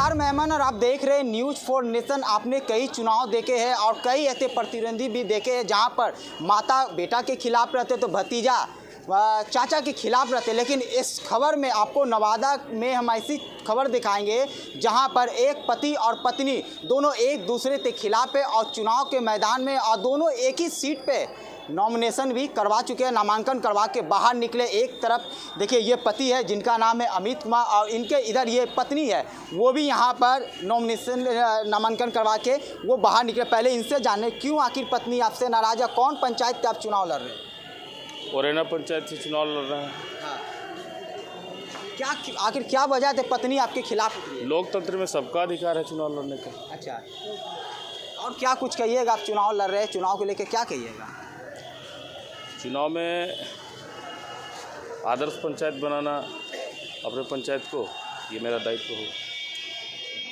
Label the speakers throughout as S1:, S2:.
S1: नमस्कार मैं अमन और आप देख रहे हैं न्यूज़ फॉर नेशन। आपने कई चुनाव देखे हैं और कई ऐसे प्रतिद्वंदी भी देखे हैं जहां पर माता बेटा के खिलाफ रहते तो भतीजा चाचा के खिलाफ रहते, लेकिन इस खबर में आपको नवादा में हम ऐसी खबर दिखाएंगे जहां पर एक पति और पत्नी दोनों एक दूसरे के खिलाफ है और चुनाव के मैदान में और दोनों एक ही सीट पे नॉमिनेशन भी करवा चुके हैं, नामांकन करवा के बाहर निकले। एक तरफ देखिए ये पति है जिनका नाम है अमित कुमार और इनके इधर ये पत्नी है, वो भी यहाँ पर नामांकन करवा के वो बाहर निकले। पहले इनसे जाने क्यों आखिर पत्नी आपसे नाराज़ है, कौन पंचायत के आप चुनाव लड़ रहे हैं?
S2: मुरैना पंचायत से चुनाव लड़ रहे हैं।
S1: हाँ। आखिर क्या वजह है पत्नी आपके खिलाफ?
S2: लोकतंत्र में सबका अधिकार है चुनाव लड़ने का।
S1: अच्छा, और क्या कुछ कहिएगा? आप चुनाव लड़ रहे हैं, चुनाव को लेकर क्या कहिएगा?
S2: चुनाव में आदर्श पंचायत बनाना अपने पंचायत को, ये मेरा दायित्व हो।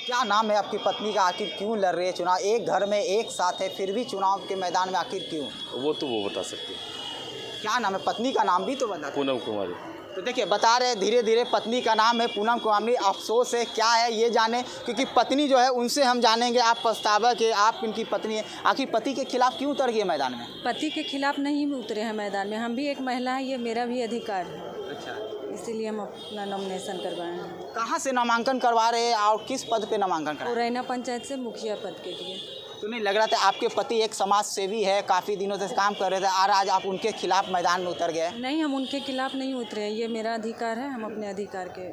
S1: क्या नाम है आपकी पत्नी का? आखिर क्यों लड़ रही है चुनाव? एक घर में एक साथ है फिर भी चुनाव के मैदान में आखिर क्यों?
S2: वो तो वो बता सकते हैं।
S1: क्या नाम है पत्नी का? नाम भी तो बता।
S2: पूनम कुमारी।
S1: तो देखिए बता रहे धीरे धीरे पत्नी का नाम है पूनम कुमारी। अफसोस है क्या है ये जाने, क्योंकि पत्नी जो है उनसे हम जानेंगे। आप पछतावा के आप इनकी पत्नी है, आखिर पति के खिलाफ क्यों उतर गए मैदान में?
S3: पति के खिलाफ नहीं उतरे हैं मैदान में, हम भी एक महिला है, ये मेरा भी अधिकार है।
S1: अच्छा,
S3: इसीलिए हम अपना नॉमिनेशन करवाए हैं।
S1: कहाँ से नामांकन करवा रहे हैं और किस पद पे नामांकन करा?
S3: मुरैना पंचायत से मुखिया पद के लिए।
S1: तो नहीं लग रहा था आपके पति एक समाज सेवी है, काफ़ी दिनों से काम कर रहे थे और आज आप उनके खिलाफ मैदान में उतर गए?
S3: नहीं, हम उनके खिलाफ नहीं उतरे हैं, ये मेरा अधिकार है, हम अपने अधिकार के।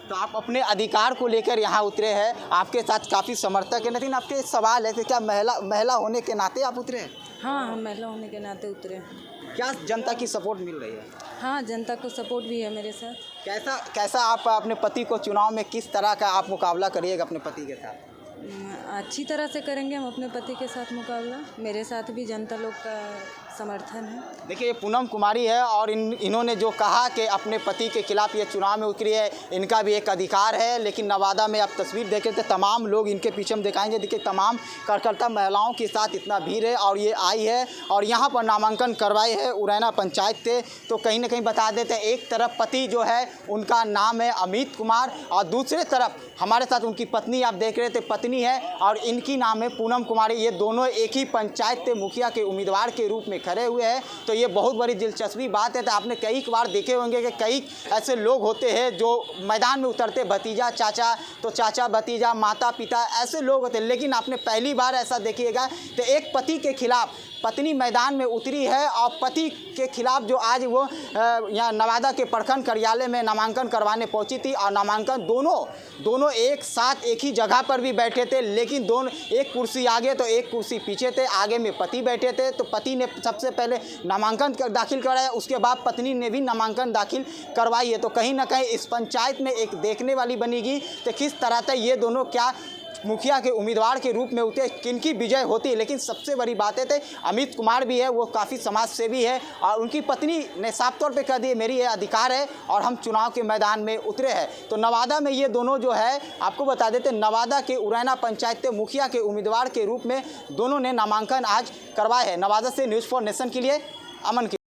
S1: तो आप अपने अधिकार को लेकर यहाँ उतरे हैं, आपके साथ काफ़ी समर्थक है, लेकिन आपके सवाल है कि क्या महिला होने के नाते आप उतरे हैं?
S3: हाँ, हम महिला होने के नाते उतरे हैं।
S1: क्या जनता की सपोर्ट मिल रही है?
S3: हाँ, जनता को सपोर्ट भी है मेरे साथ।
S1: कैसा आप अपने पति को चुनाव में किस तरह का आप मुकाबला करिएगा अपने पति के साथ?
S3: अच्छी तरह से करेंगे हम अपने पति के साथ मुकाबला। मेरे साथ भी जनता लोग का समर्थन है।
S1: देखिए ये पूनम कुमारी है और इन्होंने जो कहा कि अपने पति के खिलाफ ये चुनाव में उतरी है, इनका भी एक अधिकार है। लेकिन नवादा में आप तस्वीर देखें तो तमाम लोग इनके पीछे हम दिखाएंगे। देखिए तमाम कार्यकर्ता महिलाओं के साथ इतना भीड़ है और ये आई है और यहाँ पर नामांकन करवाई है मुरैना पंचायत से। तो कहीं ना कहीं बता देते हैं, एक तरफ पति जो है उनका नाम है अमित कुमार और दूसरे तरफ हमारे साथ उनकी पत्नी आप देख रहे थे, पत्नी है और इनकी नाम है पूनम कुमारी। ये दोनों एक ही पंचायत के मुखिया के उम्मीदवार के रूप में खड़े हुए हैं। तो ये बहुत बड़ी दिलचस्पी बात है। तो आपने कई बार देखे होंगे कि कई ऐसे लोग होते हैं जो मैदान में उतरते, भतीजा चाचा, तो चाचा भतीजा, माता पिता, ऐसे लोग होते हैं। लेकिन आपने पहली बार ऐसा देखिएगा तो एक पति के खिलाफ पत्नी मैदान में उतरी है और पति के खिलाफ जो आज वो यहाँ नवादा के प्रखंड कार्यालय में नामांकन करवाने पहुंची थी और नामांकन दोनों एक साथ एक ही जगह पर भी बैठे थे, लेकिन दोनों एक कुर्सी आगे तो एक कुर्सी पीछे थे। आगे में पति बैठे थे तो पति ने सबसे पहले नामांकन दाखिल कराया, उसके बाद पत्नी ने भी नामांकन दाखिल करवाई है। तो कहीं ना कहीं इस पंचायत में एक देखने वाली बनेगी तो किस तरह से ये दोनों क्या मुखिया के उम्मीदवार के रूप में उतरे, किनकी विजय होती है। लेकिन सबसे बड़ी बात है अमित कुमार भी है, वो काफ़ी समाज सेवी है और उनकी पत्नी ने साफ तौर पे कह दिया मेरी ये अधिकार है और हम चुनाव के मैदान में उतरे हैं। तो नवादा में ये दोनों जो है आपको बता देते, नवादा के मुरैना पंचायत के मुखिया के उम्मीदवार के रूप में दोनों ने नामांकन आज करवाए हैं। नवादा से न्यूज़ फॉर नेशन के लिए अमन की।